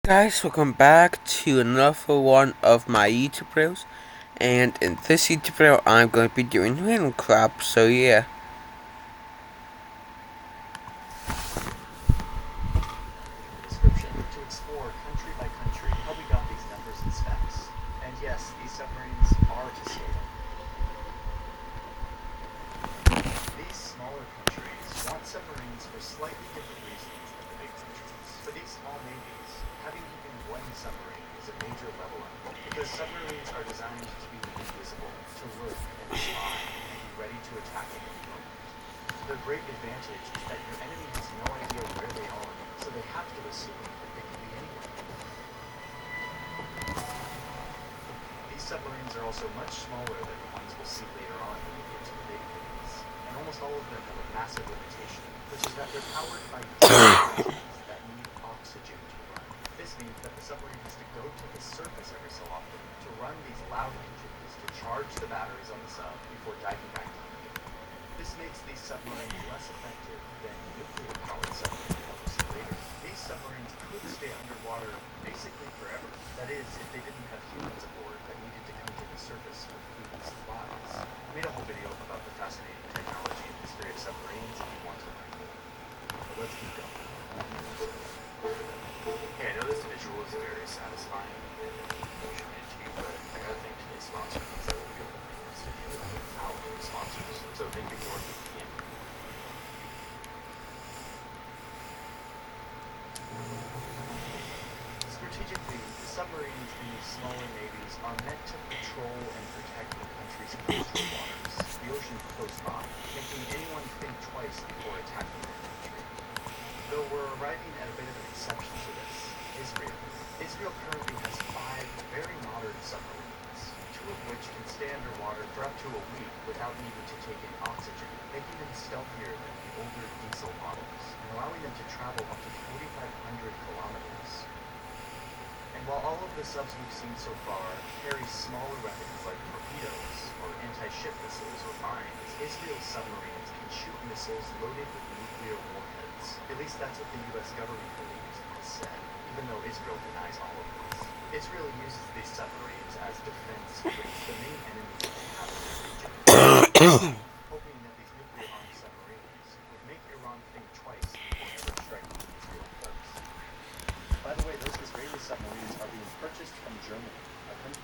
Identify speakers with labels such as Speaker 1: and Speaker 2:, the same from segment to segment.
Speaker 1: Guys, welcome back to another one of my YouTube videos, and in this YouTube video I'm going to be doing random crap, so yeah.
Speaker 2: Description to explore country by country how we got these numbers and specs. And yes, these submarines are to scale. These smaller countries want submarines for slightly different reasons than the big countries. For these small navies, having even one submarine is a major level up, because submarines are designed to be invisible, to lurk and spy, and be ready to attack at any moment. Their great advantage is that your enemy has no idea where they are, so they have to assume that they can be anywhere. These submarines are also much smaller than the ones we'll see later on when we get to the big navies, and almost all of them have a massive limitation, which is that they're powered by diesel engines that need oxygen to run. This means that the submarine has to go to the surface every so often to run these loud engines to charge the batteries on the sub before diving back down again. This makes these submarines less effective than nuclear-powered submarines that we'll see later. These submarines could stay underwater basically forever. That is, if they didn't have humans aboard that needed to come to the surface for food and supplies. I made a whole video about the fascinating technology and history of submarines if you want to learn more. But let's keep going. Hey, I know this visual is very satisfying and nutrient to you, but I gotta thank today's sponsor because I won't be able to make this video without the sponsors. So thank you for being. Strategically, the submarines in these smaller navies are meant to patrol and protect the country's coastal waters, the ocean close by, making anyone think twice before attacking their country. Though we're arriving at a bit of an exception to this, Israel. Israel currently has 5 very modern submarines, 2 of which can stay underwater for up to a week without needing to take in oxygen, making them stealthier than the older diesel models, and allowing them to travel up to 4,500 kilometers. And while all of the subs we've seen so far carry smaller weapons like torpedoes or anti-ship missiles or mines, Israel's submarines can shoot missiles loaded with nuclear warheads. At least that's what the US government believes and has said, even though Israel denies all of this. Israel uses these submarines as defense against the main enemy that they have in the region, hoping that these nuclear-armed submarines would make Iran think twice before ever striking Israel first. By the way, those Israeli submarines are being purchased from Germany, a country.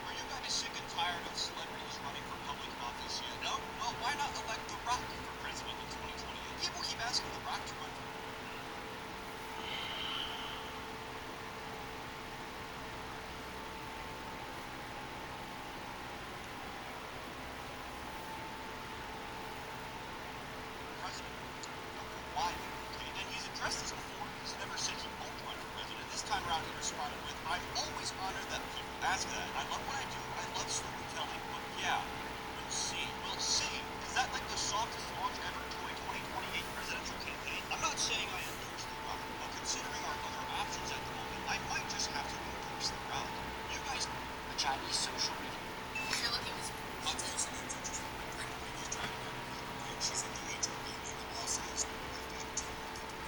Speaker 3: Are you guys sick and tired of celebrities running for public office yet? No? Well, why not elect The Rock for president in 2028? People keep asking The Rock to run for president. Why? Okay, and he's addressed this before. He's never said he won't run for president. This time around, he responded with, "I'm always honored that people ask that. I love what I do. I love storytelling. But yeah, we'll see. We'll see. Is that like the softest launch ever to a 2028 presidential campaign? I'm not saying I endorse The Rock, but considering our other options at the moment, I might just have to endorse The Rock. You guys, a Chinese social media. If you're looking at I'll tell you something that's interesting. My pregnant lady's driving down the road, and she's at the HOV, and the law says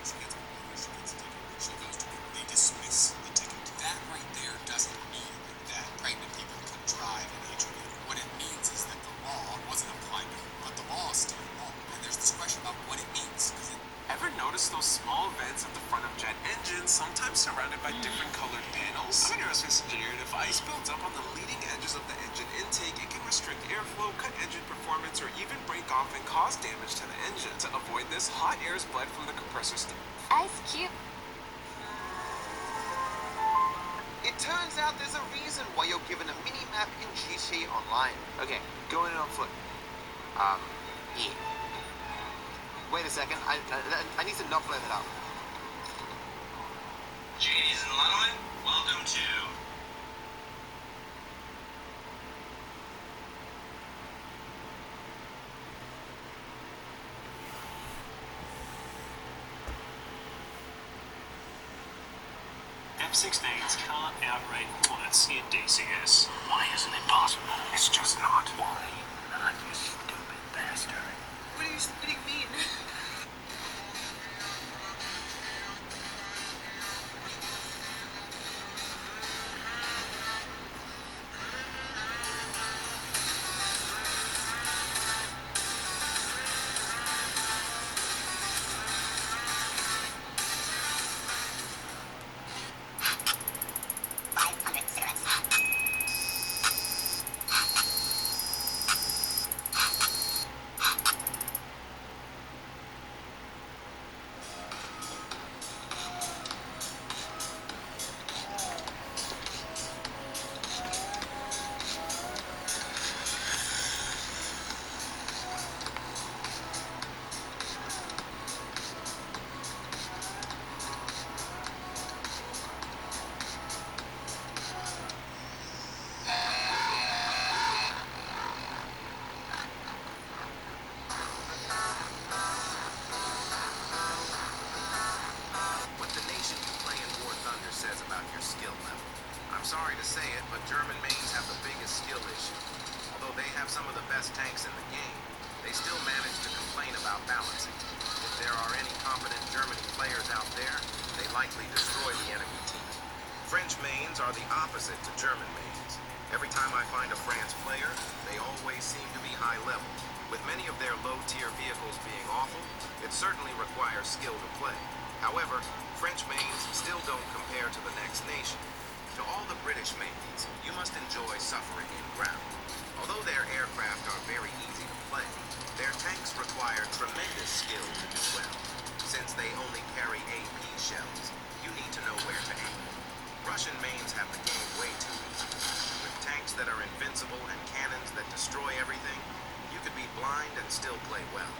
Speaker 3: she gets a she gets a ticket. She goes to it. They dismiss the ticket. That right there doesn't mean that pregnant people can drive an HOV. What it means is that the law wasn't applied to her, but the law is still law. And there's this question about what it means.
Speaker 4: Ever notice those small vents at the front of jet engines, sometimes surrounded by different colored panels? I'm an aerospace engineer, and if ice builds up on the leading edges of the engine intake, it can restrict airflow, cut engine performance, or even break off and cause damage to the engine. To avoid this, hot air is bled from the compressor stem.
Speaker 5: Ice Cube.
Speaker 6: It turns out there's a reason why you're given a mini-map in GTA Online.
Speaker 4: Okay, going in on foot.
Speaker 6: Yeah. Wait a second, I need to not play that out.
Speaker 3: Ladies and gentlemen, welcome to
Speaker 4: F6 mains can't outrate bullets in DCS.
Speaker 5: Why isn't it possible? It's just not. Why not, you stupid bastard?
Speaker 6: What do you mean?
Speaker 7: What the nation you play in War Thunder says about your skill level. I'm sorry to say it, but German mains have the biggest skill issue. Although they have some of the best tanks in the game, they still manage to complain about balancing. If there are any competent Germany players out there, they likely destroy the enemy team. French mains are the opposite to German mains. Every time I find a France player, they always seem to be high level. With many of their low-tier vehicles being awful, it certainly requires skill to play. However, French mains still don't compare to the next nation. To all the British mains, you must enjoy suffering in ground. Although their aircraft are very easy to play, their tanks require tremendous skill to do well. Since they only carry AP shells, you need to know where to aim. Russian mains have the game way too easy. With tanks that are invincible and cannons that destroy everything, you could be blind and still play well.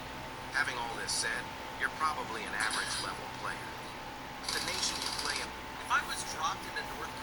Speaker 7: Having all this said, you're probably an average level player. The nation you play in.
Speaker 3: If I was dropped into North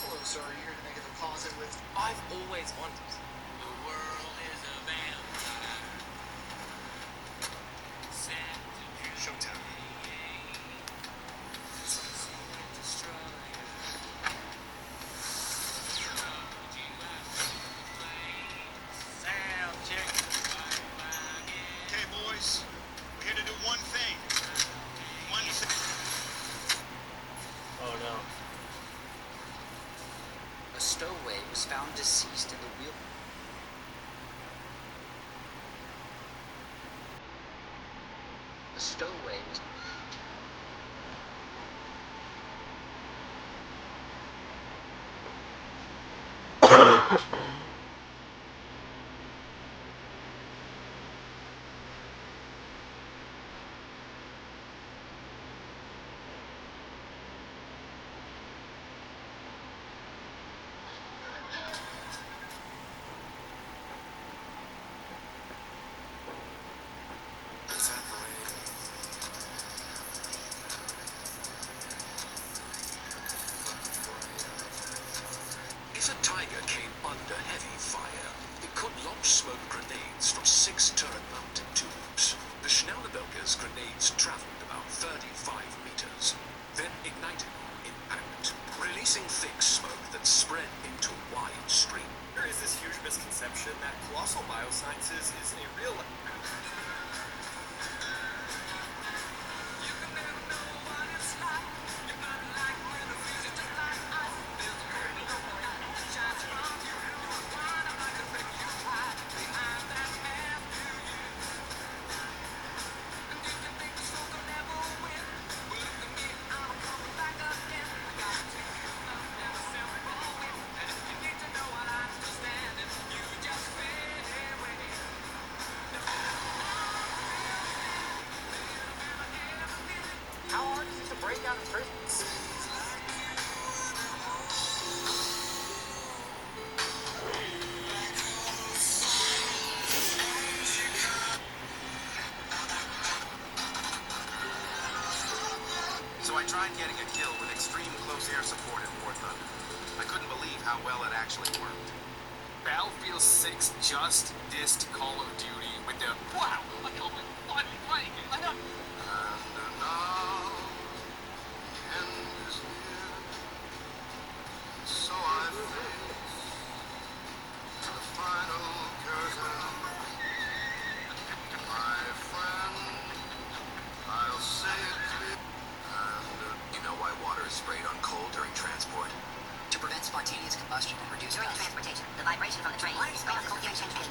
Speaker 3: Hello, sir. Are you here to make a deposit with? I've always wanted. The world is a vampire.
Speaker 4: Showtime.
Speaker 3: Sound check.
Speaker 5: Okay, boys. We're here to do one thing. One thing.
Speaker 2: Oh no.
Speaker 8: A stowaway was found deceased in the wheel. A stowaway was.
Speaker 5: If a Tiger came under heavy fire, it could launch smoke grenades from 6 turret-mounted tubes. The Schnellebelger's grenades traveled about 35 meters, then ignited on impact, releasing thick smoke that spread into a wide stream.
Speaker 2: There is this huge misconception that Colossal Biosciences is a real.
Speaker 6: How hard is it to break out of prison?
Speaker 7: tried getting a kill with extreme close air support in War Thunder. I couldn't believe how well it actually worked.
Speaker 4: Battlefield 6 just dissed Call of Duty with their wow, I can't believe I'm finally playing it. I know.
Speaker 7: And now the end is near, so I face the final curtain. My friend, I'll say it clear. You know why water is sprayed on coal during transport?
Speaker 8: To prevent spontaneous combustion and reduce
Speaker 9: During
Speaker 8: dust.
Speaker 9: transportation, the vibration from the train is sprayed on the cold during transport.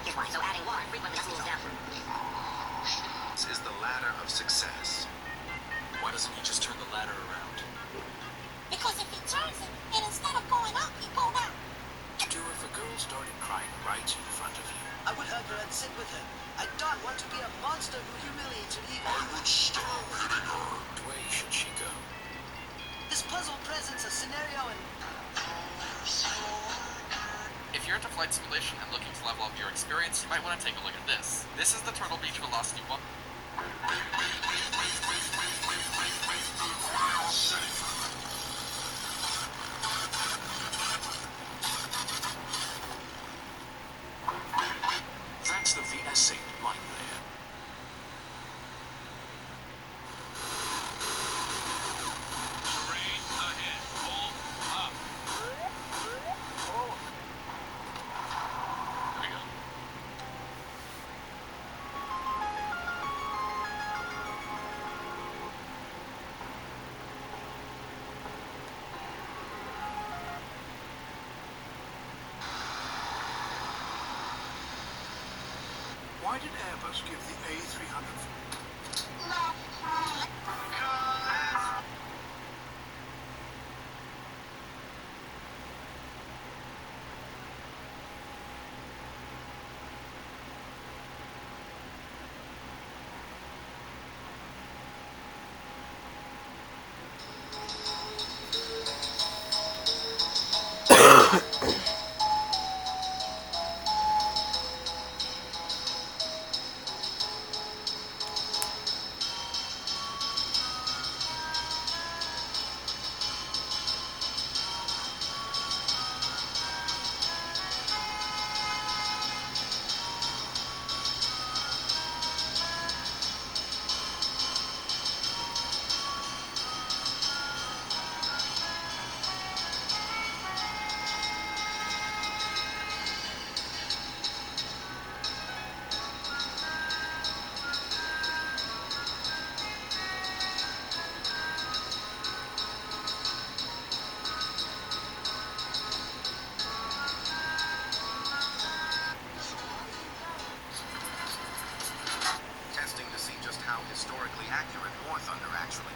Speaker 9: Here's why. So adding water frequently cools down.
Speaker 7: This is the ladder of success.
Speaker 5: Why doesn't he just turn the ladder around?
Speaker 9: Because if he turns it, and instead of going up, he go down.
Speaker 5: Do if a girl started crying right in front of you.
Speaker 10: I would hug her and sit with her. I don't want to be a monster who humiliates her even.
Speaker 5: I would stop hitting her. Which way should she go?
Speaker 10: This puzzle presents a scenario and...
Speaker 11: If you're into flight simulation and looking to level up your experience, you might want to take a look at this. This is the Turtle Beach Velocity 1.
Speaker 5: That's the VS8 line there.
Speaker 4: Terrain ahead. Pull up.
Speaker 11: Here we go.
Speaker 5: Why did Airbus give the A300?
Speaker 7: Testing to see just how historically accurate War Thunder actually.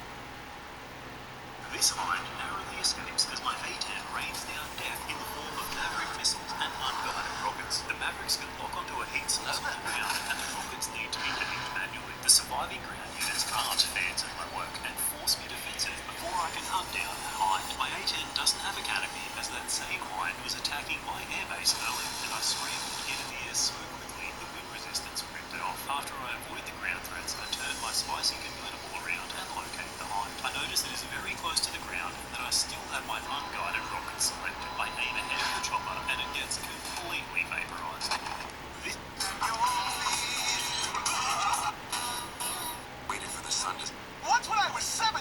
Speaker 3: This hind narrowly escapes as my A-10 rains down death in the form of Maverick missiles and unguided rockets. The Mavericks can lock onto a heat source on the ground, and the rockets need to be aimed manually. The surviving ground units can't fans of my work and force me defensive before I can hunt down the hind. My A-10 doesn't have a canopy, as that same hind was attacking my airbase earlier, and I scrambled to get in the air so quickly the wind resistance ripped it off. After I avoid the ground threats, I turn my spicy convertible around and locate the hind. I notice that it is very close to the ground and that I still have my unguided rocket selected. I aim ahead of the chopper and it gets completely vaporized. This...
Speaker 5: Waited for the sun to...
Speaker 3: Once when I was 7...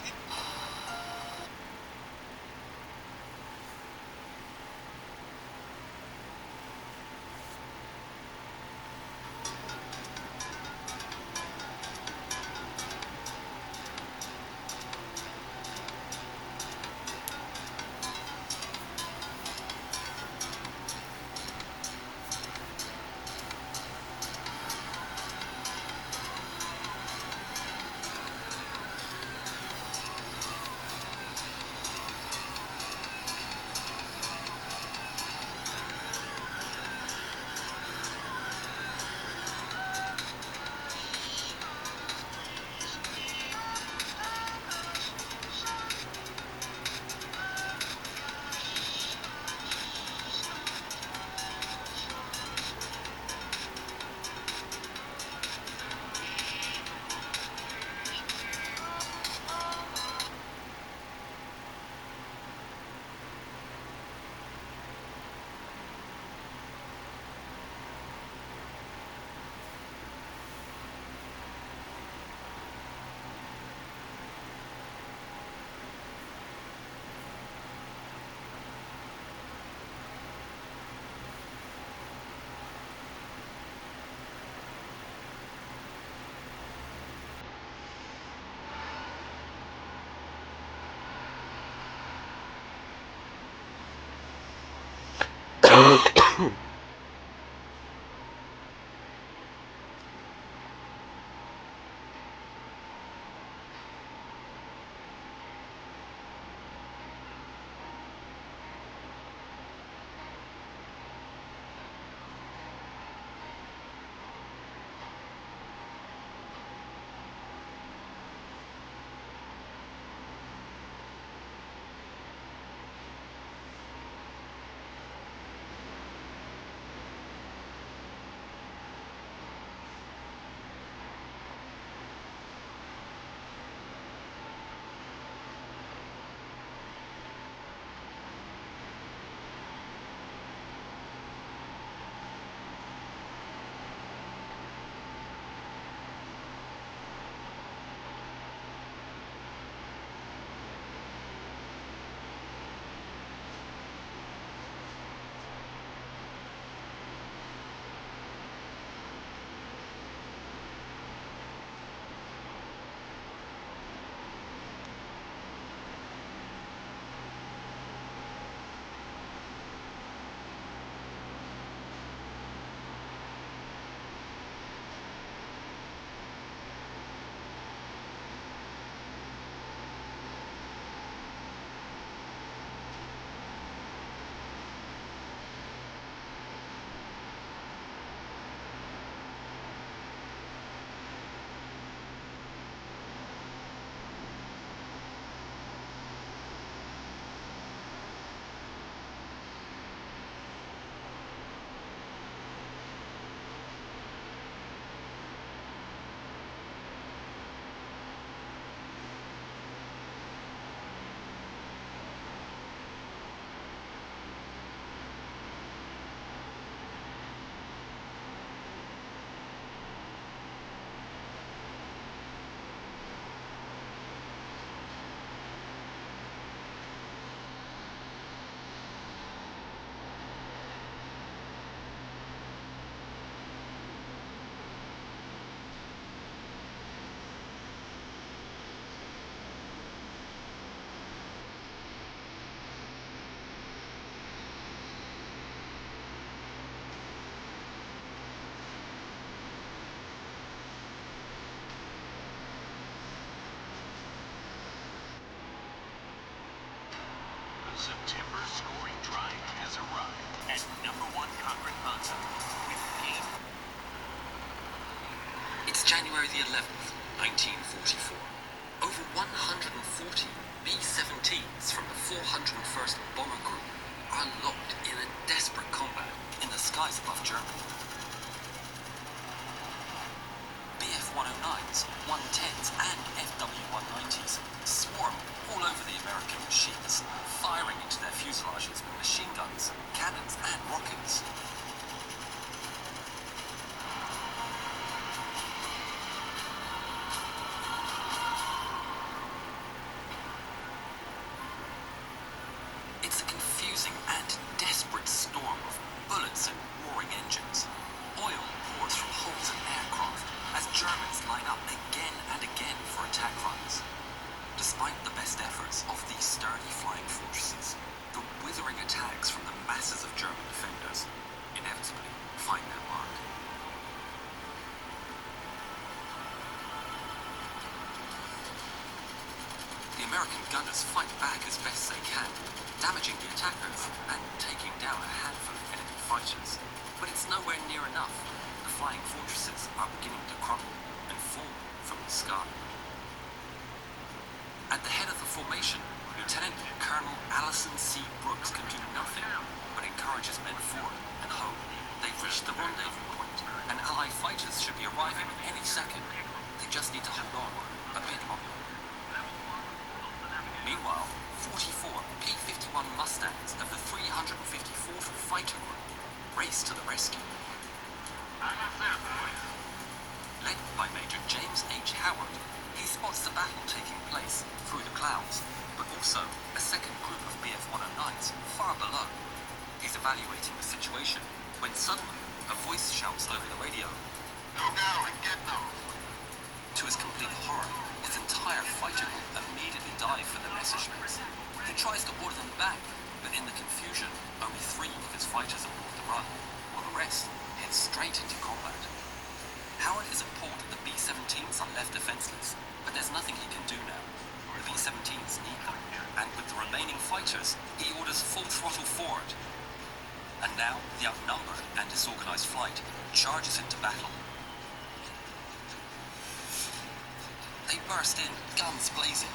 Speaker 5: February the 11th, 1944. Over 140 B-17s from the 401st Bomber Group are locked in a desperate combat in the skies above Germany. Bf-109s, 110s and FW-190s swarm all over the American machines, firing into their fuselages with machine guns, cannons and rockets. It's a confusing and desperate storm of bullets and roaring engines. Oil pours from holes in aircraft as Germans line up again and again for attack runs. Despite the best efforts of these sturdy flying fortresses, the withering attacks from the masses of German defenders inevitably find their mark. The American gunners fight back as best they can, damaging the attackers and taking down a handful of enemy fighters. But it's nowhere near enough. The flying fortresses are beginning to crumble and fall from the sky. At the head of the formation, Lieutenant Colonel Allison C. Brooks can do nothing but encourage his men forward and hope. They've reached the rendezvous point, and Allied fighters should be arriving any second. They just need to hold on a bit longer. Meanwhile, 44 P-51 Mustangs of the 354th Fighter Group race to the rescue. Led by Major James H. Howard, he spots the battle taking place through the clouds, but also a second group of Bf-109s far below. He's evaluating the situation when suddenly a voice shouts over the radio,
Speaker 3: Go now and get them.
Speaker 5: To his complete horror, his entire fighter group immediately dive for the messerschmitts. He tries to order them back, but in the confusion, only 3 of his fighters abort the run, while the rest head straight into combat. Howard is appalled that the B-17s are left defenseless, but there's nothing he can do now. The B-17s need them, and with the remaining fighters, he orders full throttle forward. And now, the outnumbered and disorganized flight charges into battle. They burst in, guns blazing.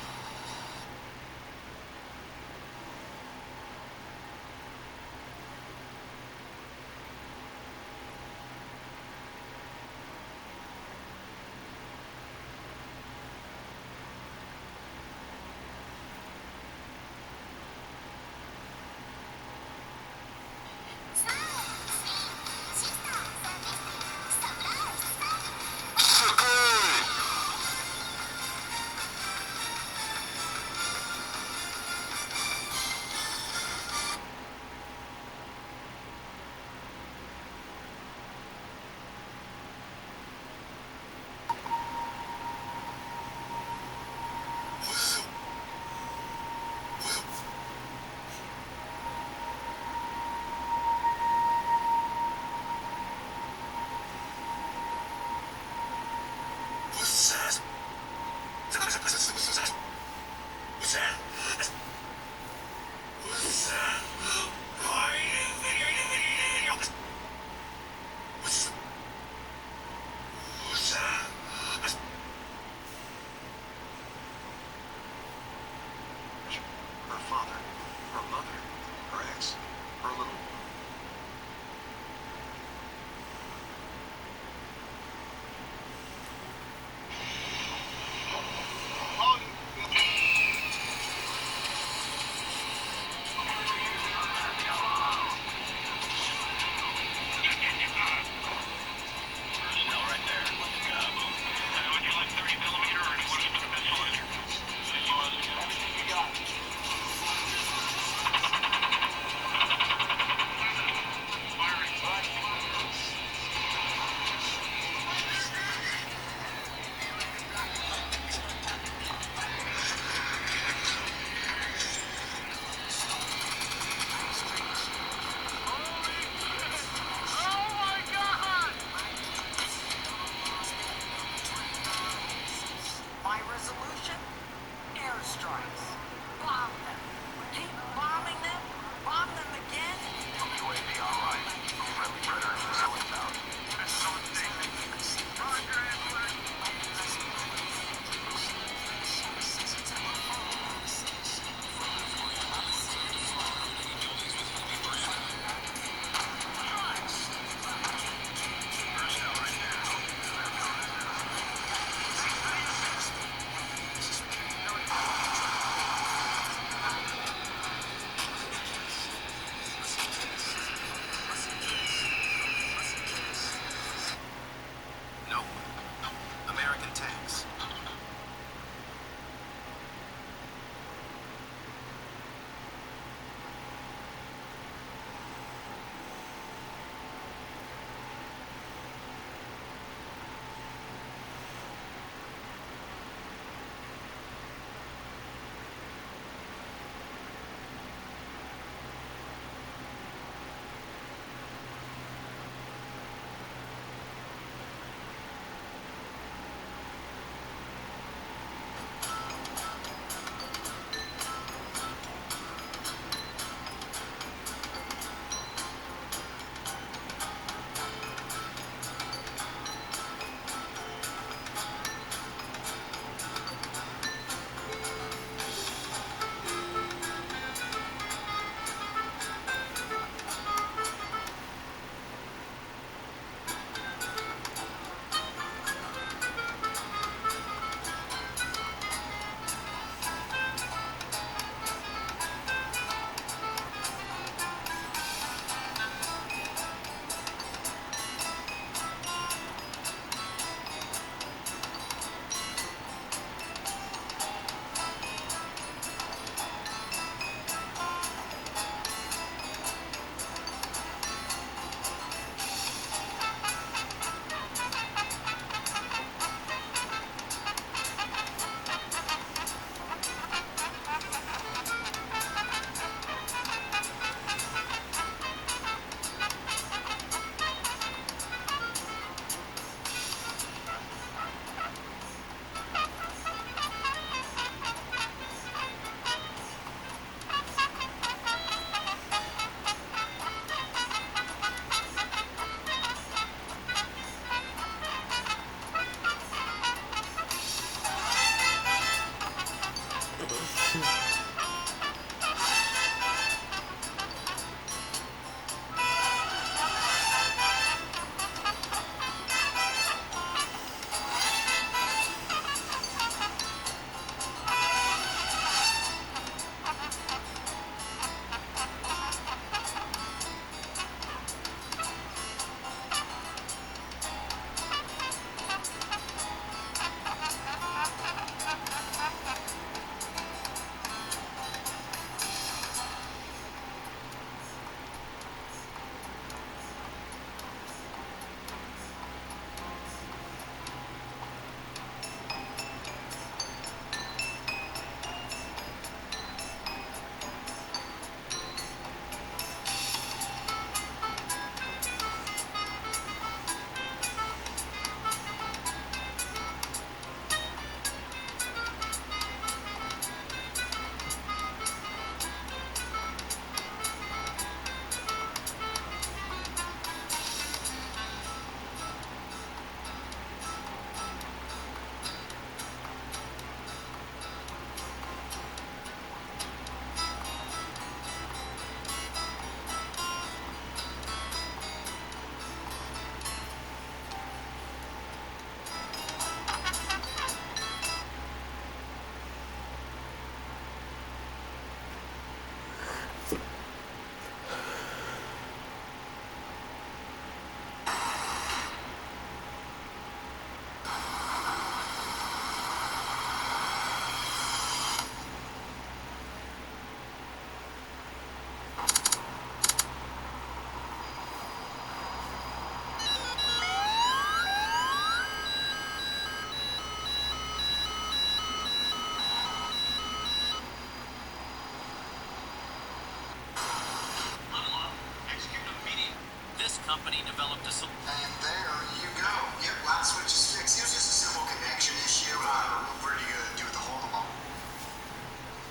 Speaker 5: company developed a solution.
Speaker 3: And there you go. Yep, light switch is fixed. It was just a simple connection issue. We're pretty good to do with the whole of them.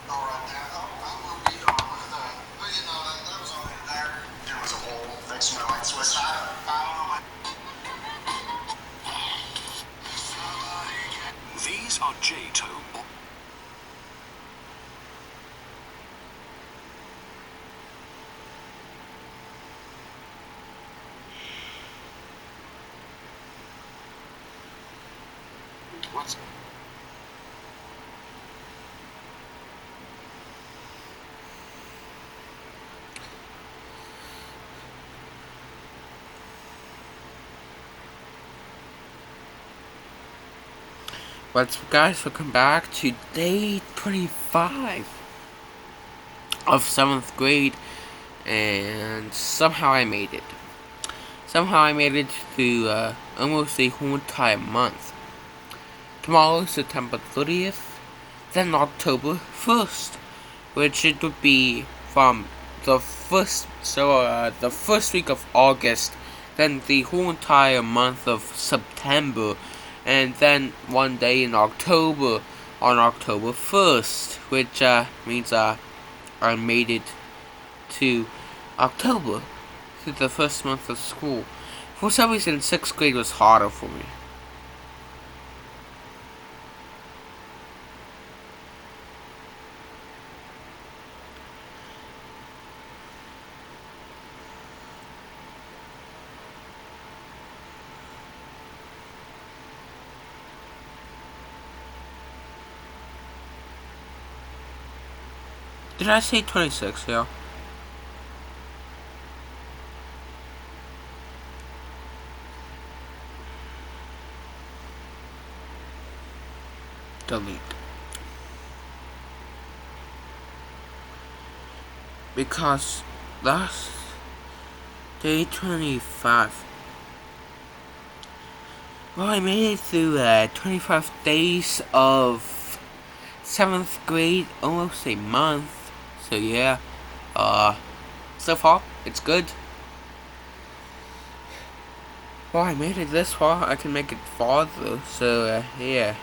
Speaker 3: All right, now, I will be darned. Look at that. But you know, that was only there. There was a hole next to my light switch. I don't know.
Speaker 5: These are J-Tone.
Speaker 3: What's
Speaker 1: But guys, welcome back to day 25 of 7th grade, and somehow I made it. Somehow I made it through almost a whole entire month. Tomorrow, September 30th, then October 1st, which it would be from the first week of August, then the whole entire month of September, and then one day in October, on October 1st, which means I made it to October, to the first month of school. For some reason, 6th grade was harder for me. Did I say 26, yeah? Delete. Because that's day 25. Well, I made it through 25 days of 7th grade, almost a month. So yeah, so far, it's good. Well, I made it this far, I can make it farther, so yeah.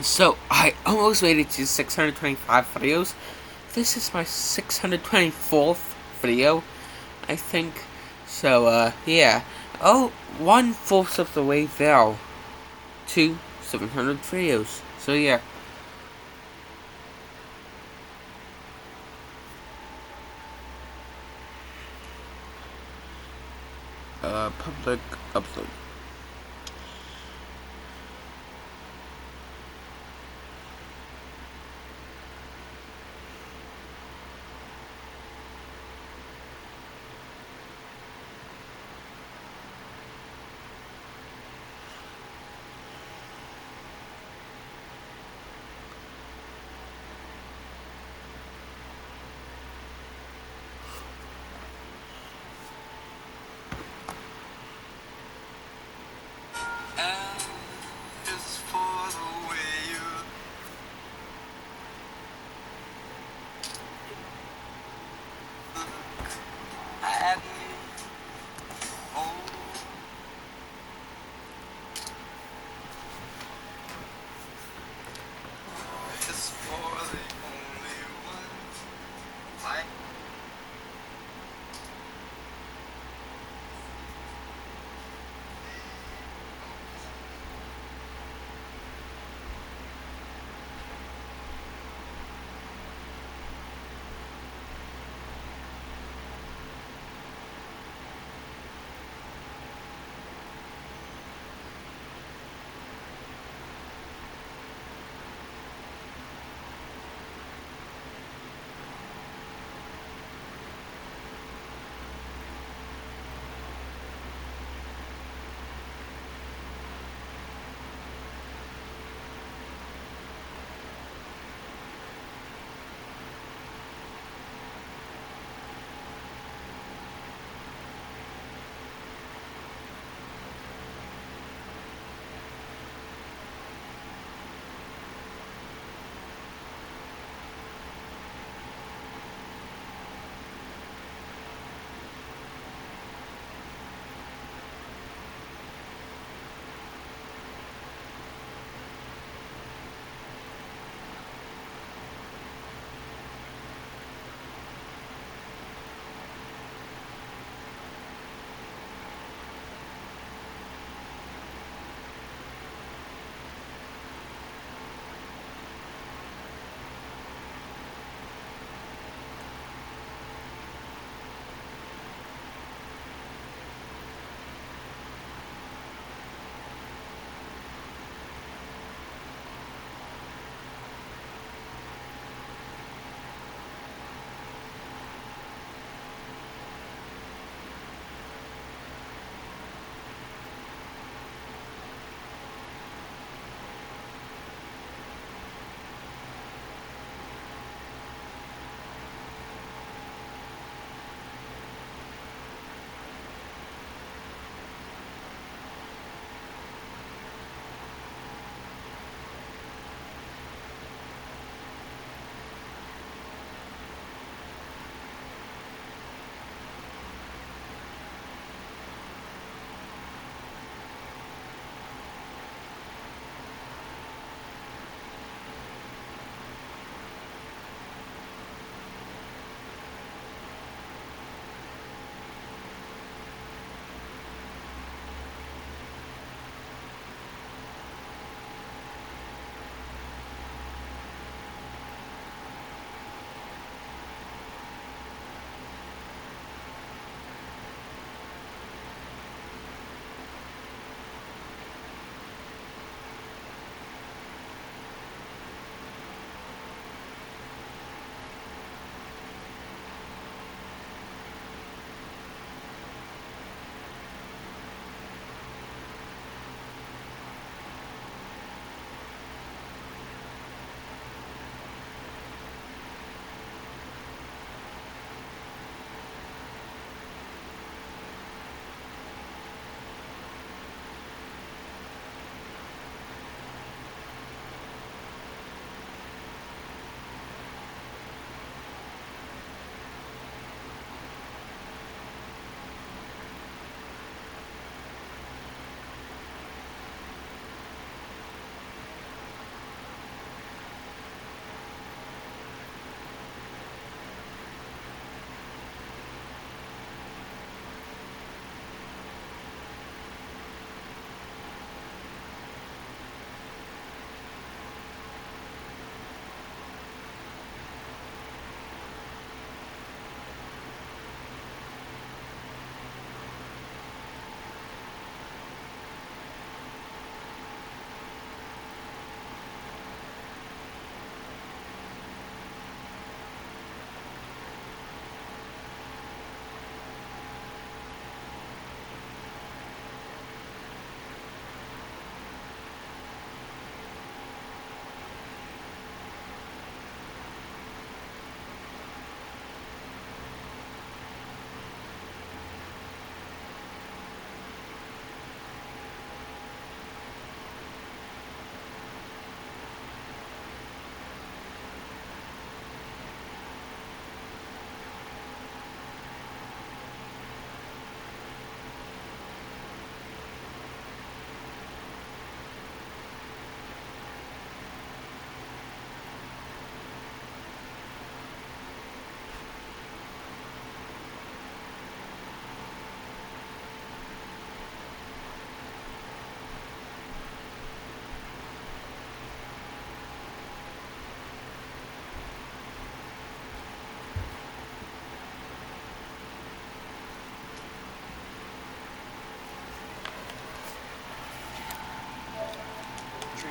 Speaker 1: So, I almost made it to 625 videos. This is my 624th video, I think. So, yeah. Oh, 1/4 of the way there to 700 videos. So, yeah. Public upload.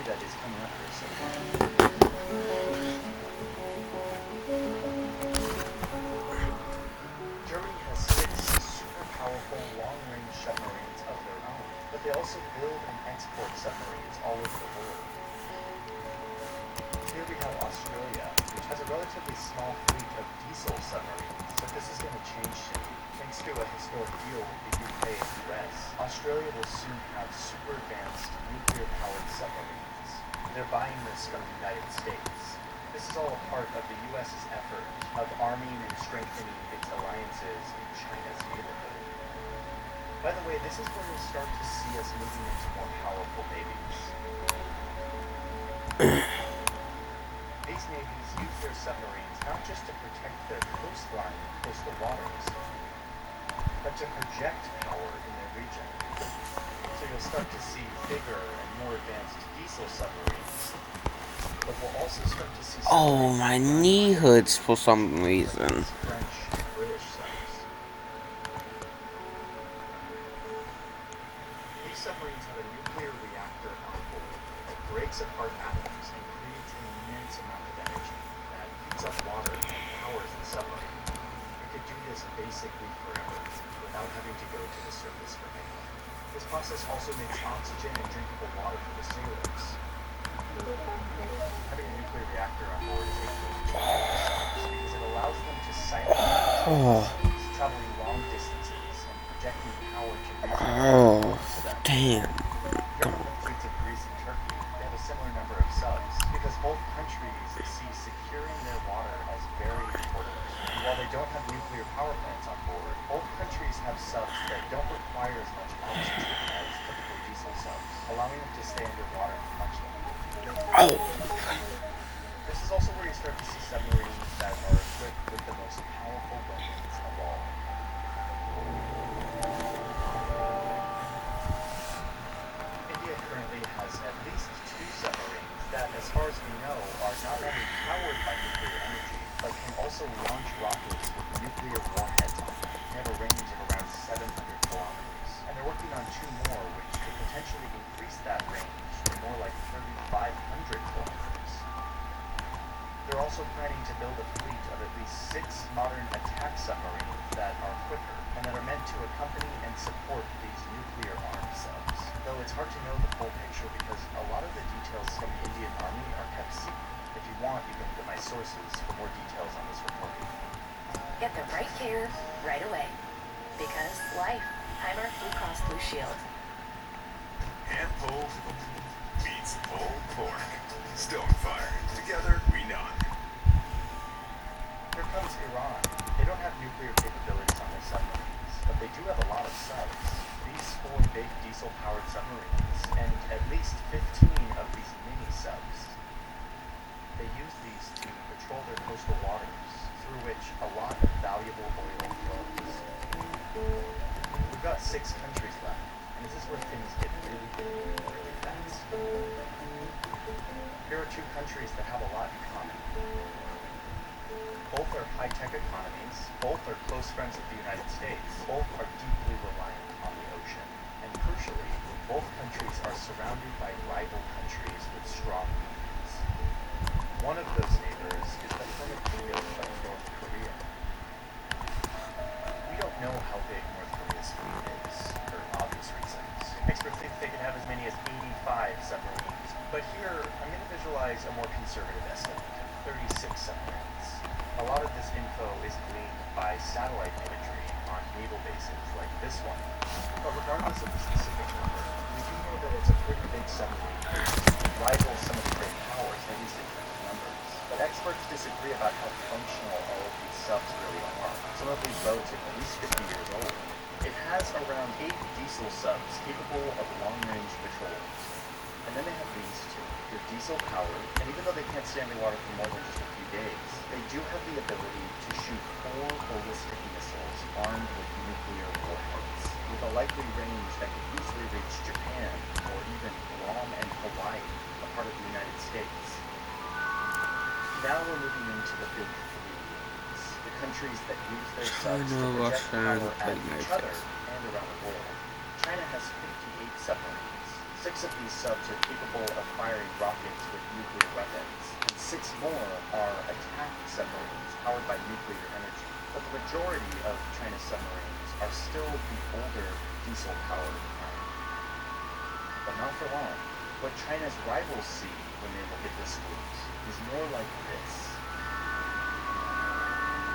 Speaker 2: country that is coming up here soon. Germany has 6 super powerful long-range submarines of their own, but they also build and export submarines all over the world. Here we have Australia, which has a relatively small fleet of diesel submarines, but this is going to change soon. Thanks to a historic deal with the UK and US, Australia will soon have super advanced nuclear-powered submarines. They're buying this from the United States. This is all a part of the US's effort of arming and strengthening its alliances in China's neighborhood. By the way, this is where we'll start to see us moving into more powerful navies. These navies use their submarines not just to protect their coastline and coastal waters, but to project power in their region. So you'll start to see bigger and more advanced diesel submarines, but we'll also start to see
Speaker 1: Oh, my knee hurts for some reason.
Speaker 2: French and British subs. These submarines have a nuclear reactor on board that breaks apart atoms and creates an immense amount of energy that heats up water and powers the submarine. It could do this basically forever without having to go to the surface for anything. This process also makes oxygen and drinkable water for the sailors. Having a nuclear reactor on board is a huge because it allows them to silently traveling long distances and projecting power to
Speaker 1: Damn.
Speaker 2: fleets of Greece and Turkey, they have a similar number of subs because both countries see securing their water as very important. And while they don't have nuclear power plants on board, both countries have subs that don't require as much oxygen as typical diesel subs, allowing them to stay underwater for much longer. This is also where you start to see submarines that are equipped with the most powerful weapons of all. India currently has at least 2 submarines that, as far as we know, are not only powered by nuclear energy, but can also launch rockets with nuclear warheads on them. They have a range of around 700 kilometers. And they're working on 2 more, which could potentially increase that range to more like 3,500 kilometers. They're also planning to build a fleet of at least 6 modern attack submarines that are quicker and that are meant to accompany and support these nuclear-armed subs. Though it's hard to know the full picture because a lot of the details from the Indian Army are kept secret. If you want, you can look at my sources for more details on this reporting.
Speaker 12: Get the right care right away. Because life. Highmark Blue Cross Blue Shield.
Speaker 13: And pulled beats pulled pork. Stonefire. Together, we knock.
Speaker 2: Here comes Iran. They don't have nuclear capabilities on their submarines, but they do have a lot of subs. These 4 big diesel-powered submarines, and at least 15 of these mini-subs. They use these to patrol their coastal waters, through which a lot of valuable oil flows. We've got 6 countries left, and this is where things get really fast. Here are 2 countries that have a lot in common. Both are high-tech economies, both are close friends of the United States, both are deeply reliant on the ocean, and crucially, both countries are surrounded by rival countries with strong navies. One of those neighbors is the hermit kingdom of North Korea. We don't know how big North Korea's fleet is, for obvious reasons. Experts think they can have as many as 85 submarines, but here I'm going to visualize a more conservative estimate of 36 submarines. A lot of this info is gleaned by satellite imagery on naval bases like this one. But regardless of the specific number, we do know that it's a pretty big submarine that rivals some of the great powers, at least in terms of numbers. But experts disagree about how functional all of these subs really are. Some of these boats are at least 50 years old. It has around 8 diesel subs capable of long-range patrols. And then they have these 2. They're diesel-powered, and even though they can't stay underwater for more than just a few days, they do have the ability to shoot 4 ballistic missiles armed with nuclear warheads, with a likely range that could easily reach Japan, or even Guam and Hawaii, a part of the United States. Now we're moving into the big 3, the countries that use their subs to project power at each other and around the world. China has 58 submarines, 6 of these subs are capable of firing rockets with nuclear weapons, and 6 more are attack submarines powered by nuclear energy. But the majority of China's submarines are still the older diesel-powered kind. But not for long. What China's rivals see when they look at this fleet is more like this.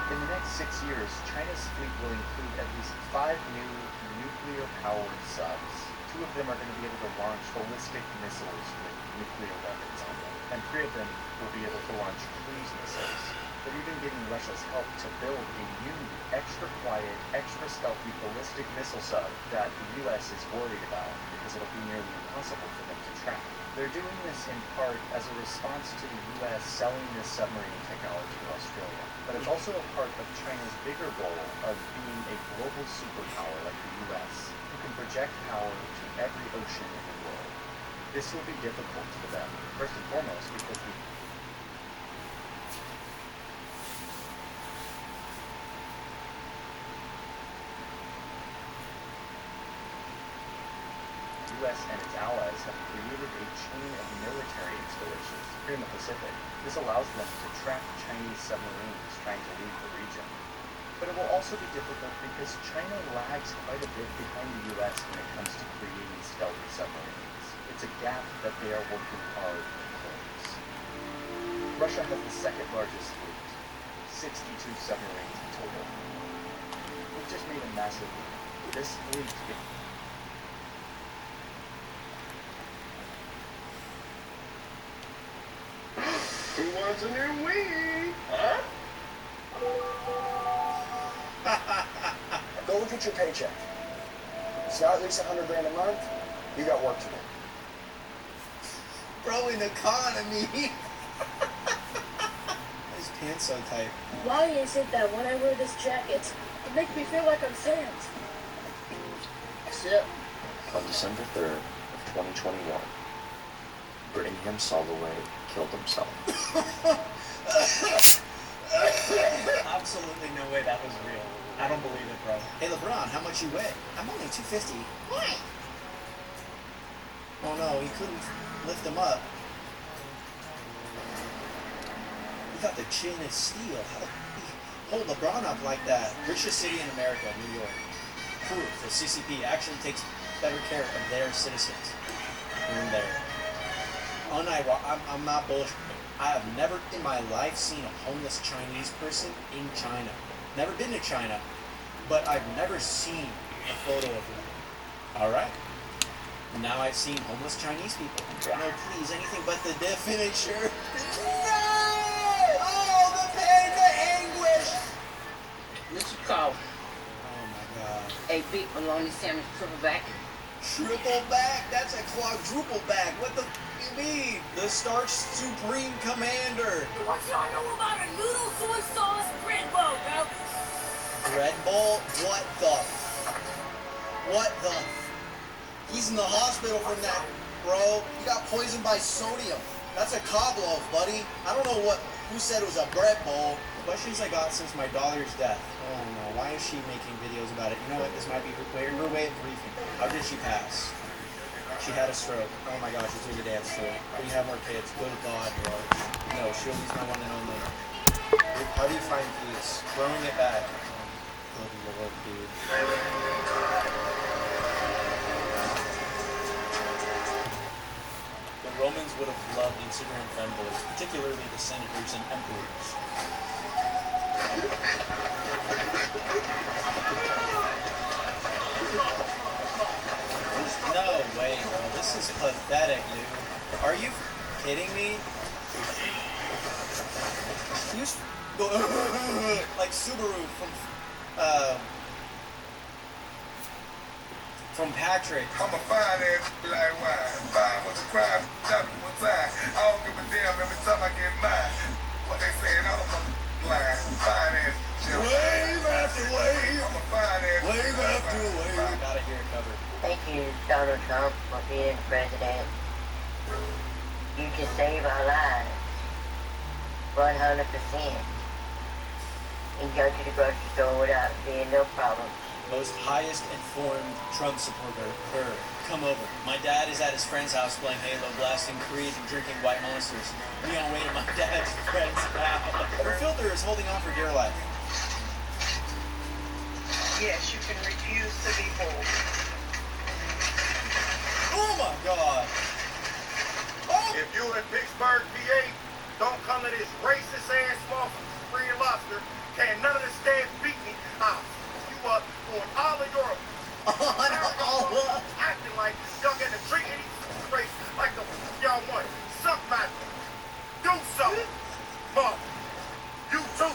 Speaker 2: In the next 6 years, China's fleet will include at least 5 new nuclear-powered subs. 2 of them are going to be able to launch ballistic missiles with nuclear weapons on them, and 3 of them will be able to launch cruise missiles. They're even getting Russia's help to build a new, extra quiet, extra stealthy ballistic missile sub that the US is worried about because it'll be nearly impossible for them to track. They're doing this in part as a response to the US selling this submarine technology to Australia, but it's also a part of China's bigger goal of being a global superpower like the US, who can project power to every ocean in the world. This will be difficult for them, first and foremost because the US and its allies have created a chain of military installations here in the Pacific. This allows them to track Chinese submarines trying to leave the region. But it will also be difficult because China lags quite a bit behind the US when it comes to creating stealthy submarines. It's a gap that they are working hard to close. Russia has the second largest fleet, 62 submarines in total. We've just made a massive leap. This fleet
Speaker 13: Who wants a new Wii? Huh?
Speaker 14: Go look at your paycheck. It's not at least $100 grand a month. You got work to do.
Speaker 15: Growing economy. His pants so tight.
Speaker 10: Why is it that when I wear this jacket, it makes me feel like I'm sand?
Speaker 14: Sit.
Speaker 16: On December 3rd of 2021, Brittingham Soloway killed himself.
Speaker 17: Absolutely no way that was real. I don't believe it, bro.
Speaker 15: Hey, LeBron, how much you weigh? I'm only 250.
Speaker 9: Why?
Speaker 15: Oh no, he couldn't lift him up. He got the chin of steel. How the he hold LeBron up like that? Richest city in America, New York. Proof the CCP actually takes better care of their citizens. In there. I'm not bullshitting. I have never in my life seen a homeless Chinese person in China. Never been to China, but I've never seen a photo of them. Alright? Now I've seen homeless Chinese people. No, please, anything but the definition. No! Oh, the pain, the anguish!
Speaker 18: Mr. Carl.
Speaker 15: Oh my god.
Speaker 18: A big bologna sandwich, triple back.
Speaker 15: Triple back? That's a quadruple back. What the you mean? The Starch Supreme Commander.
Speaker 10: What y'all know about a noodle soy sauce bread bowl, bro?
Speaker 15: Bread bowl? What the? He's in the hospital from that, bro. He got poisoned by sodium. That's a cob loaf, buddy. I don't know who said it was a bread bowl. Questions I got since my daughter's death. Oh no, why is she making videos about it? You know what, this might be her way of briefing. How did she pass? She had a stroke. Oh my gosh, it's really dad's stroke. Can you have more kids? Good God, bro. No, she'll be my one and only. How do you find peace? Throwing it back. Good Lord, dude. The Romans would have loved Instagram fanboys, particularly the senators and emperors. No way, bro. This is pathetic, dude. Are you kidding me? You just go like Subaru from Patrick.
Speaker 13: I'm a fine ass like wine. Fine with the crime, stop you one time. I don't give a damn every time I get mine. What they saying, I'm a blind. Fine ass. Wave after wave. I'm a fine ass. Wave after wave.
Speaker 15: Gotta hear it covered.
Speaker 9: Thank you, Donald Trump, for being president. You can save our lives. 100%. And go to the grocery store without being no problems.
Speaker 15: most highest informed Trump supporter, come over. My dad is at his friend's house playing Halo, blasting Creed and drinking White Monsters. We on way to my dad's friend's house. Her filter is holding on for dear life.
Speaker 10: Yes, you can refuse to be bold.
Speaker 15: Oh my God!
Speaker 13: If you in Pittsburgh, PA, don't come to this racist ass small free lobster, can't none of the staff beat me. I'll f you up on all of your acting like y'all get to treat any race like the y'all want. Suck my do something. Mom, you too,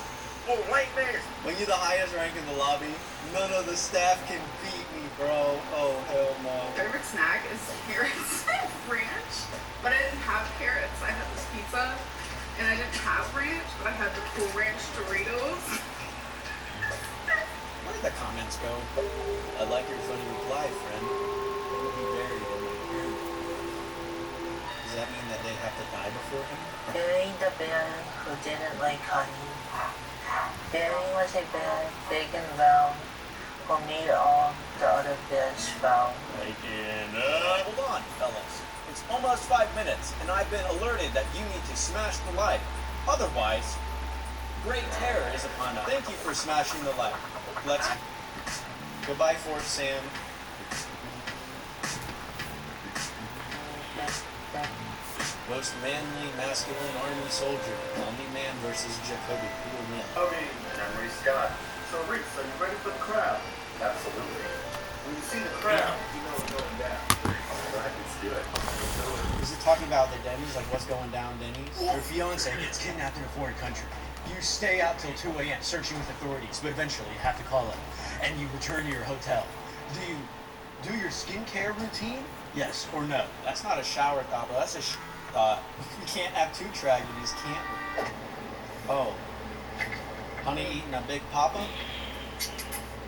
Speaker 13: little lame ass.
Speaker 15: When you're the highest rank in the lobby, none of the staff can beat me, bro. Oh, hell no.
Speaker 19: Favorite snack is carrots and ranch, but I didn't have carrots. I had this pizza, and I didn't have ranch, but I had the Cool Ranch Doritos.
Speaker 15: Where did the comments go? I like your funny reply, friend. They will be buried in my ground. Does that mean that they have to die before him?
Speaker 20: Billy the bear who didn't like honey. Billy was a bear, big and round, who made all the other bears frown.
Speaker 15: Hold on, fellas. It's almost 5 minutes, and I've been alerted that you need to smash the like. Otherwise, great terror is upon us. Thank you for smashing the like. Let's... Goodbye, Fort Sam. Most manly, masculine army soldier. Omni-Man versus Jacoby. Who will win?
Speaker 13: Okay, Henry Scott. So, Reese, are you ready for the crowd? Absolutely. When you see the crowd, you know it's going down. All right, let's do it.
Speaker 15: Is it talking about the Denny's? Like what's going down Denny's? Your fiance gets kidnapped in a foreign country. You stay out till 2 a.m. searching with authorities, but eventually you have to call them. And you return to your hotel. Do you do your skincare routine? Yes or no? That's not a shower thought, but that's a thought. You can't have two tragedies, can't we? Oh. Honey eating a Big Papa?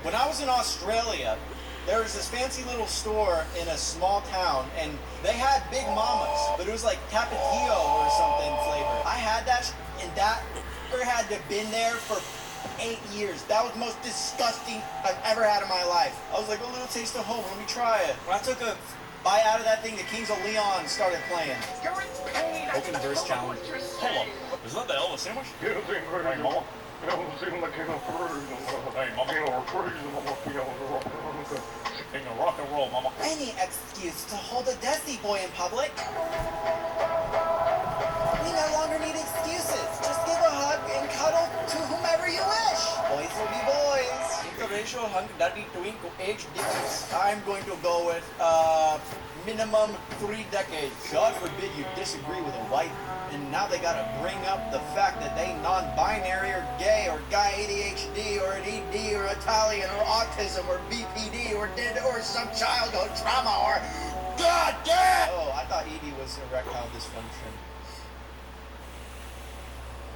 Speaker 15: When I was in Australia, there was this fancy little store in a small town, and they had Big Mamas, but it was like Tapatio or something flavor. I had that, and that had to have been there for 8 years. That was the most disgusting I've ever had in my life. I was like, a little taste of home, let me try it. When I took a bite out of that thing, the Kings of Leon started playing. Open verse challenge. Hold on, is that the Elvis sandwich? Hey, Mama. Rock and roll, Mama. Any excuse to hold a Desi boy in public. We no longer need excuses. Just give a hug and cuddle to whomever you wish. Boys will be boys. Interracial hunk daddy twink age difference. I'm going to go with minimum 3 decades. God forbid you disagree with a white, and now they gotta bring up the fact that they non-binary or gay or guy ADHD or an ED or Italian or autism or BPD or did or some childhood trauma or God damn! Oh, I thought ED was erectile dysfunction.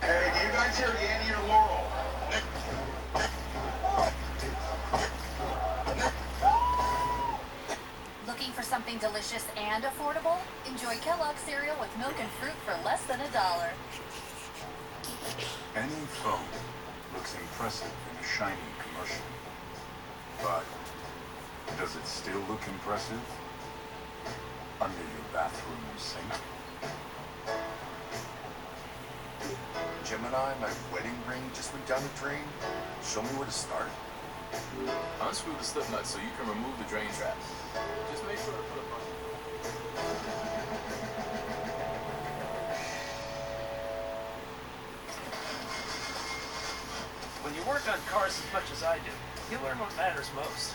Speaker 13: Hey, do you guys hear Yanny or Laurel?
Speaker 12: Looking for something delicious and affordable? Enjoy Kellogg's cereal with milk and fruit for less than $1.
Speaker 21: Any phone looks impressive in a shiny commercial. But does it still look impressive under your bathroom sink?
Speaker 22: Gemini, my wedding ring just went down the drain. Show me where to start.
Speaker 23: Unscrew the slip nut so you can remove the drain trap. Just make sure to put a button.
Speaker 24: When you work on cars as much as I do, you learn what matters most.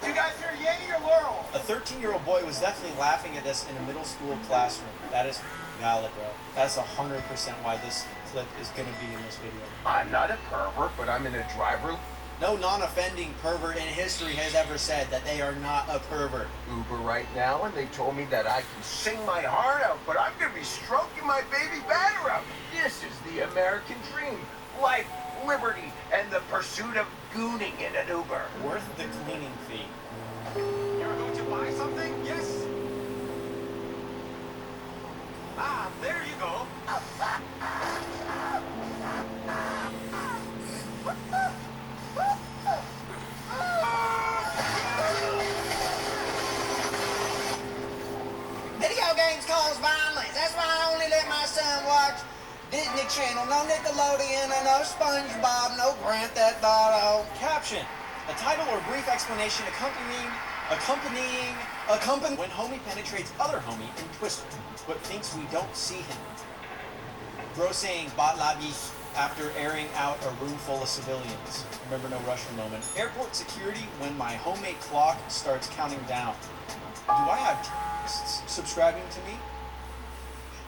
Speaker 13: You guys hear Yanny or Laurel?
Speaker 15: A 13-year-old boy was definitely laughing at this in a middle school classroom. That is valid, bro. That's 100% why this clip is gonna be in this video.
Speaker 25: I'm not a pervert, but I'm in a driver.
Speaker 15: No non-offending pervert in history has ever said that they are not a pervert.
Speaker 25: Uber right now, and they told me that I can sing my heart out, but I'm gonna be stroking my baby batter out. This is the American dream. Life, liberty, and the pursuit of gooning in an Uber.
Speaker 15: Worth the cleaning fee.
Speaker 3: You're going to buy something? Yes. Ah, there you go.
Speaker 4: cause violence. That's why I only let my son watch Disney Channel, no Nickelodeon, and no SpongeBob, no Grand Theft Auto.
Speaker 15: Caption: a title or brief explanation accompanying when homie penetrates other homie in Twister, but thinks we don't see him. Bro saying "Bat la vie" after airing out a room full of civilians. Remember no Russian moment. Airport security when my homemade clock starts counting down. Do I have terrorists subscribing to me?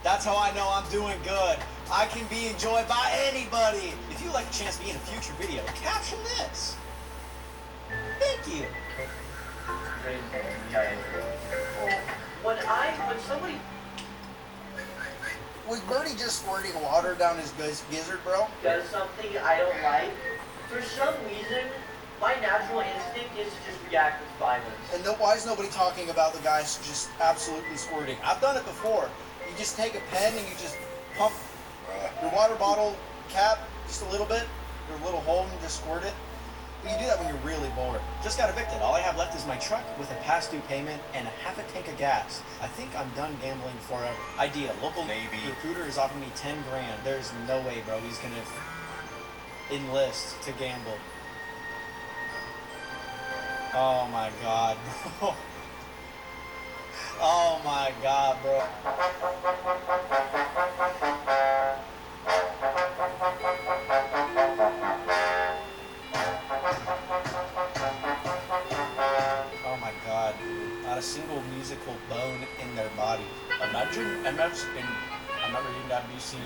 Speaker 15: That's how I know I'm doing good. I can be enjoyed by anybody. If you'd like a chance to be in a future video, caption this. Thank you.
Speaker 10: When somebody
Speaker 4: Was Birdie just squirting water down his gizzard, bro?
Speaker 10: does something I don't like, for some reason, my natural instinct is to just react with violence.
Speaker 4: And why is nobody talking about the guys just absolutely squirting?
Speaker 15: I've done it before. You just take a pen and you just pump your water bottle cap just a little bit, your little hole, and just squirt it. But you do that when you're really bored. Just got evicted. All I have left is my truck with a past due payment and a half a tank of gas. I think I'm done gambling forever. Idea: local Navy recruiter is offering me 10 grand. There's no way, bro. He's gonna enlist to gamble. Oh my god, bro. Oh my god, bro. Oh my god, not a single musical bone in their body. Imagine MF's in another WC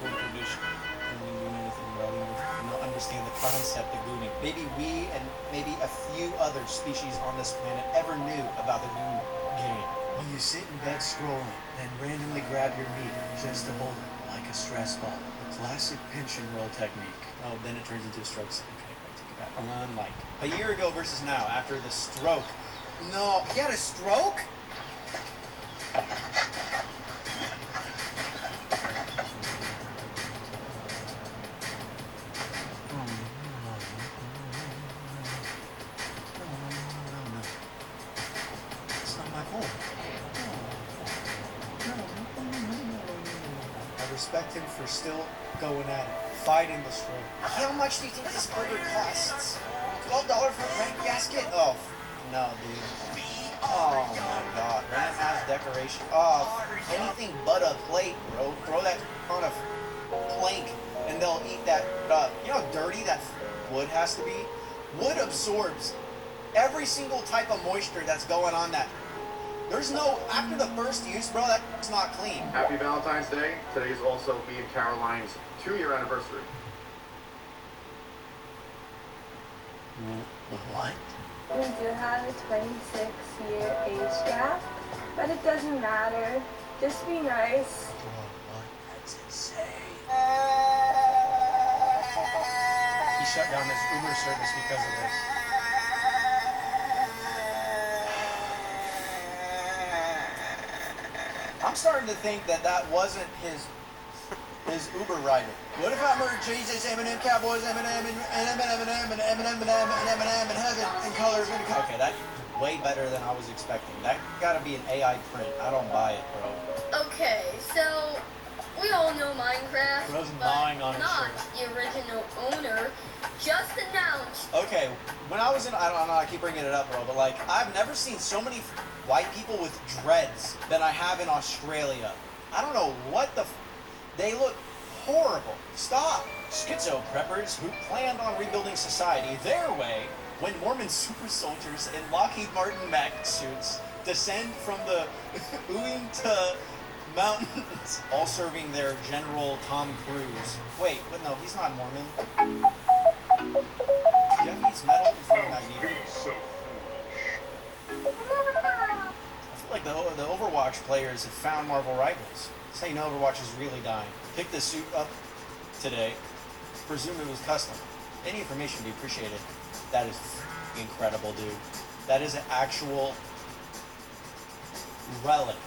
Speaker 15: going through this and doing anything, bro. You don't understand the concept of gooning. Maybe we and maybe a few other species on this planet ever knew about the goon game. When you sit in bed scrolling, then randomly grab your meat just to hold it like a stress ball. The classic pinch and roll technique. Oh, then it turns into a stroke. Okay, I take it back. Unlike a year ago versus now, after the stroke.
Speaker 4: No, he had a stroke?
Speaker 15: It's not my fault. I respect him for still going at it, fighting the stroke.
Speaker 4: How much do you think this burger costs?
Speaker 15: $12 for a prank gasket? Oh, no, dude. Oh my god. Rent has decoration. Oh, anything but a plate, bro. Throw that on a plank and they'll eat that up. You know how dirty that wood has to be? Wood absorbs every single type of moisture that's going on that. There's no, after the first use, bro, that's not clean.
Speaker 6: Happy Valentine's Day. Today is also me and Caroline's 2-year anniversary.
Speaker 15: What?
Speaker 7: We do have a 26-year age gap, but it doesn't matter. Just be nice.
Speaker 15: That's insane. He shut down his Uber service because of this. I'm starting to think that wasn't his Uber rider. What if I murdered Jesus, Eminem, Cowboys, Eminem, and Eminem, and heaven, and colors? Okay, that's way better than I was expecting. That gotta be an AI print. I don't buy it, bro.
Speaker 8: Okay, so we all know Minecraft,
Speaker 15: Bro's
Speaker 8: but
Speaker 15: gnawing on his
Speaker 8: not
Speaker 15: shirt.
Speaker 8: the original owner. Just announced.
Speaker 15: Okay, when I was in, I don't know, I keep bringing it up, bro, but like, I've never seen so many white people with dreads than I have in Australia. I don't know what the they look horrible. Stop. Schizo preppers who planned on rebuilding society their way when Mormon super soldiers in Lockheed Martin mech suits descend from the Uinta Mountains, all serving their General Tom Cruise. Wait, but no, he's not Mormon. Jeff eats metal before Magneto.
Speaker 6: So
Speaker 15: I feel like the Overwatch players have found Marvel rivals. That's how you know Overwatch is really dying. Picked the suit up today. Presume it was custom. Any information would be appreciated. That is incredible, dude. That is an actual relic.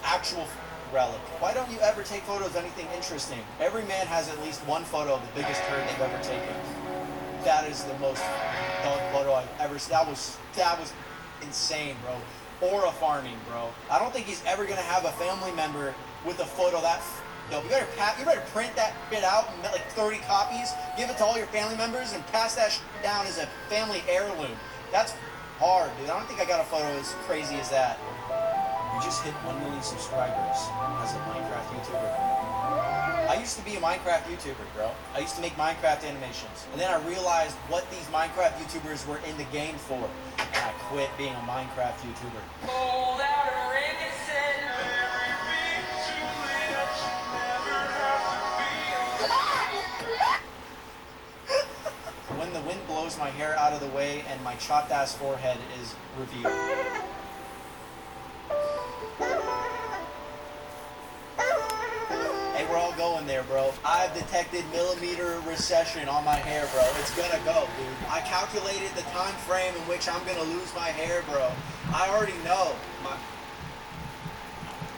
Speaker 15: Actual relic. Why don't you ever take photos of anything interesting? Every man has at least one photo of the biggest turd they've ever taken. That is the most dog photo I've ever seen. That was insane, bro. aura farming, bro. I don't think he's ever gonna have a family member with a photo that dope. You better print that shit out and make like 30 copies, give it to all your family members, and pass that shit down as a family heirloom. That's hard, dude. I don't think I got a photo as crazy as that. You just hit 1 million subscribers as a Minecraft YouTuber. I used to be a Minecraft YouTuber, bro. I used to make Minecraft animations. And then I realized what these Minecraft YouTubers were in the game for. And I quit being a Minecraft YouTuber.
Speaker 1: Hold out a ring and said,
Speaker 15: when the wind blows my hair out of the way and my chopped ass forehead is revealed. Hey, we're all going there, bro. I've detected millimeter recession on my hair, bro. It's gonna go, dude. I calculated the time frame in which I'm gonna lose my hair, bro. I already know.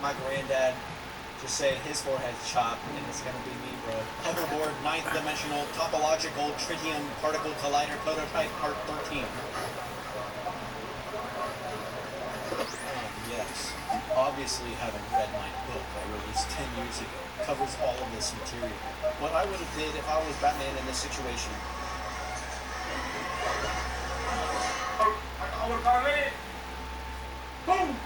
Speaker 15: My granddad just said his forehead's chopped, and it's gonna be me, bro. Hoverboard, 9th dimensional topological tritium particle collider prototype part 13. Yes, you obviously haven't read my book I released 10 years ago. It covers all of this material. What I would have did if I was Batman in this situation.
Speaker 1: I would have it. Boom!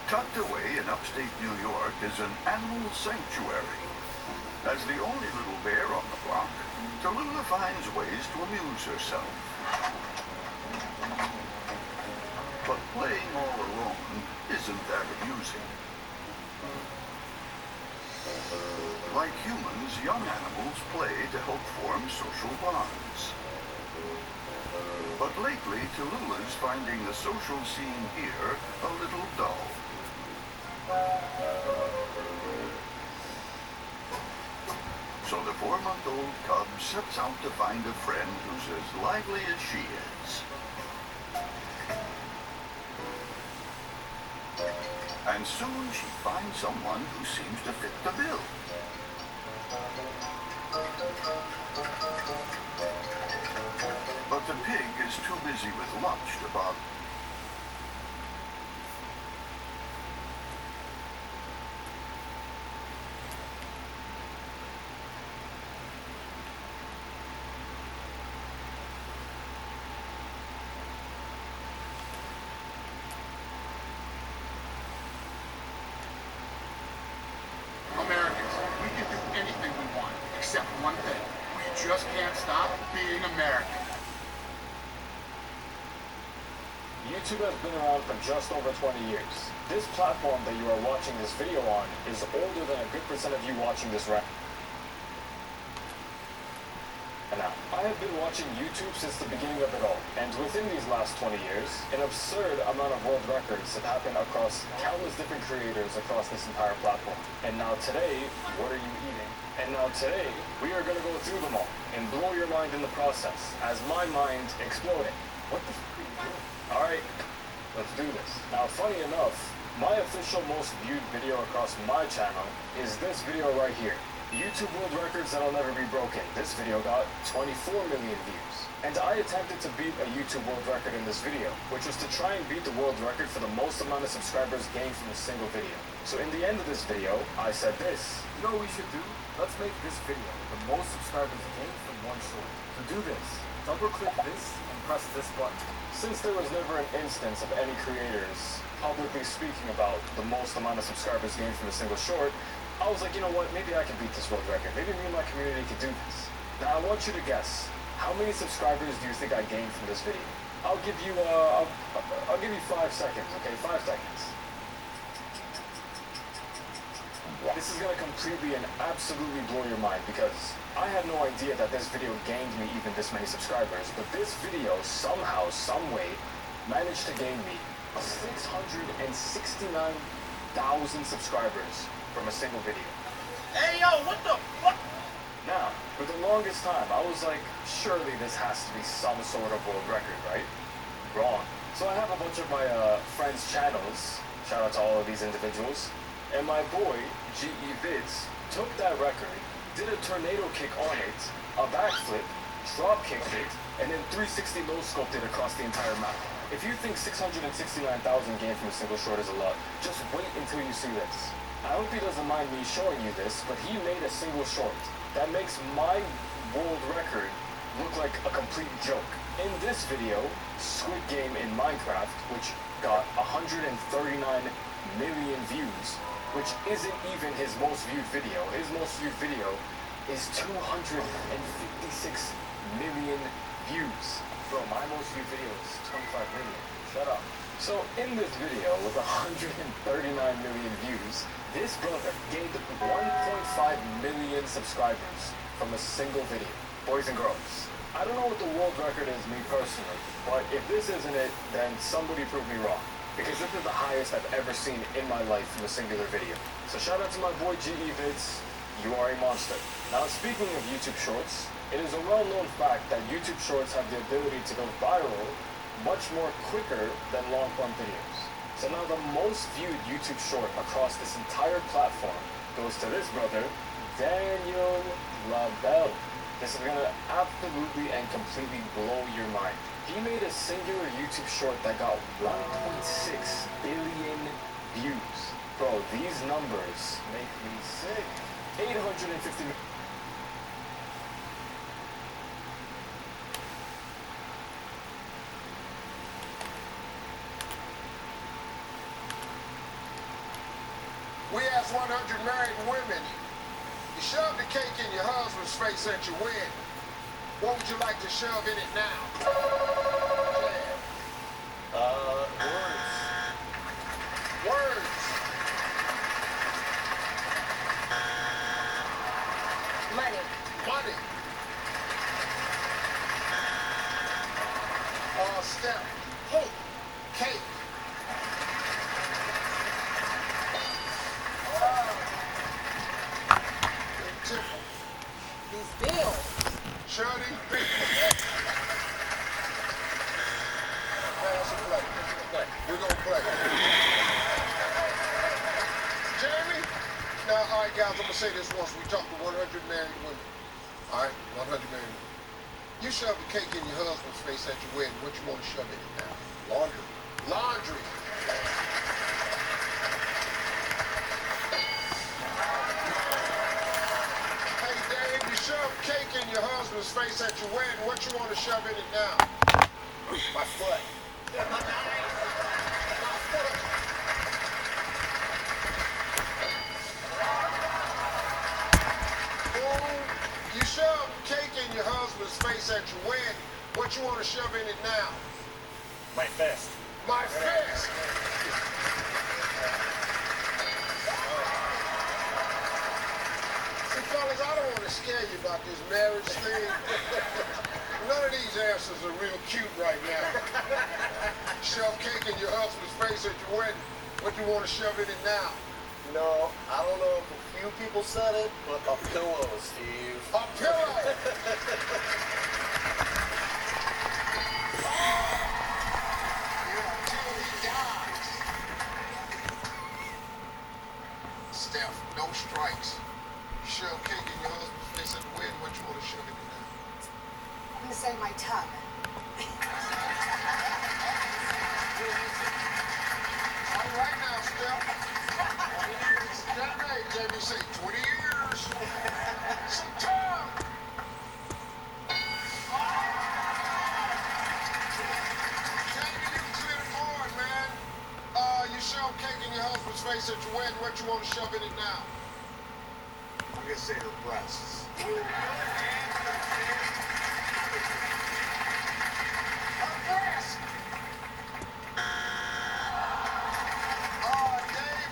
Speaker 13: Tucked away in upstate New York is an animal sanctuary. As the only little bear on the block, Tallulah finds ways to amuse herself. But playing all alone isn't that amusing. Like humans, young animals play to help form social bonds. But lately, Tallulah's finding the social scene here a little dull. So the 4-month-old cub sets out to find a friend who's as lively as she is. And soon she finds someone who seems to fit the bill. But the pig is too busy with lunch to bother.
Speaker 2: Americans, we can do anything we want, except one thing. We just can't stop being American.
Speaker 5: YouTube has been around for just over 20 years. This platform that you are watching this video on is older than a good percent of you watching this right now. I have been watching YouTube since the beginning of it all, and within these last 20 years, an absurd amount of world records have happened across countless different creators across this entire platform. And now today, what are you eating? And now today, we are going to go through them all and blow your mind in the process, as my mind exploding. What the f*** are you doing? Alright, let's do this. Now, funny enough, my official most viewed video across my channel is this video right here. YouTube World Records That'll Never Be Broken. This video got 24 million views. And I attempted to beat a YouTube World Record in this video, which was to try and beat the world record for the most amount of subscribers gained from a single video. So in the end of this video, I said this.
Speaker 11: You know what we should do? Let's make this video the most subscribers gained from one short. To do this, double click this and press this button.
Speaker 5: Since there was never an instance of any creators publicly speaking about the most amount of subscribers gained from a single short, I was like, you know what, maybe I can beat this world record. Maybe me and my community can do this. Now I want you to guess, how many subscribers do you think I gained from this video? I'll give you 5 seconds, okay? 5 seconds. This is gonna completely and absolutely blow your mind because I had no idea that this video gained me even this many subscribers, but this video somehow, some way, managed to gain me 669,000 subscribers from a single video.
Speaker 24: Hey yo, what the fuck?
Speaker 5: Now, for the longest time, I was like, surely this has to be some sort of world record, right? Wrong. So I have a bunch of my friends' channels, shout out to all of these individuals, and my boy, GE Vids, took that record, did a tornado kick on it, a backflip, drop kicked it, and then 360 no-scoped it across the entire map. If you think 669,000 gained from a single short is a lot, just wait until you see this. I hope he doesn't mind me showing you this, but he made a single short that makes my world record look like a complete joke. In this video, Squid Game in Minecraft, which got 139 million views, which isn't even his most viewed video. His most viewed video is 256 million views. Bro, my most viewed video is 25 million. Shut up. So in this video with 139 million views, this brother gained 1.5 million subscribers from a single video. Boys and girls, I don't know what the world record is, me personally, but if this isn't it, then somebody prove me wrong. Because this is the highest I've ever seen in my life from a singular video. So shout out to my boy GE Vids, you are a monster. Now speaking of YouTube Shorts, it is a well-known fact that YouTube Shorts have the ability to go viral much more quicker than long-form videos. So now the most viewed YouTube short across this entire platform goes to this brother, Daniel Labelle. This is gonna absolutely and completely blow your mind. He made a singular YouTube short that got 1.6 billion views. Bro, these numbers make me sick. 850 million.
Speaker 2: We asked 100 married women, you shoved the cake in your husband's face at your wedding. What would you like to shove in it now? Words.
Speaker 12: Money.
Speaker 2: Money. Step.
Speaker 12: Cake.
Speaker 2: Cake.
Speaker 12: These bills.
Speaker 2: Shirley. We're gonna play. Jamie? Now, all right, guys, I'm gonna say this once. We talked to 100 married women. All right, 100 married women. You shove the cake in your husband's face at your wedding. What you want to shove in it now? Laundry. Laundry. Hey, Dave, you shove cake in your husband's face at your wedding. What you want to shove in it now? My foot. You shove cake in your husband's face at your wedding. What you want to shove in it now?
Speaker 24: My fist.
Speaker 2: My fist. See, fellas, I don't want to scare you about this marriage thing. None of these answers are real cute right now. Shove cake in your husband's face at your wedding. What you want to shove in it now?
Speaker 9: You know, I don't know if a few people said it, but a pillow, Steve.
Speaker 2: A pillow! Until he dies. Steph, no strikes. Shove cake in your husband's face at the wedding. What you want to shove in it now?
Speaker 12: I'm gonna say my tongue.
Speaker 2: All right now, Steph. Hey, Jamie, say 20 years. Some time. Jamie, you clear the board, man. You face at your wedding. What you want to shove in it now?
Speaker 22: I'm gonna say her breasts.
Speaker 2: Dave,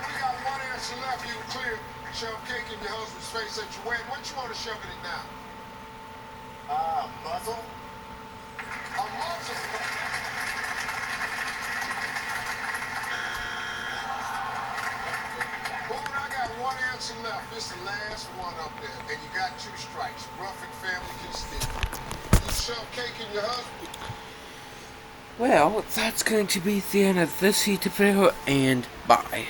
Speaker 2: we got one answer left. You clear. Shove cake in your husband's face at your wedding. What you want to shove in it now?
Speaker 22: Muzzle?
Speaker 2: A muzzle. Boone, I got one answer left. This is the last one up there. And you got 2 strikes. Ruffin family can steal. You shove cake in your husband.
Speaker 14: Well, that's going to be the end of this YouTube video, and bye.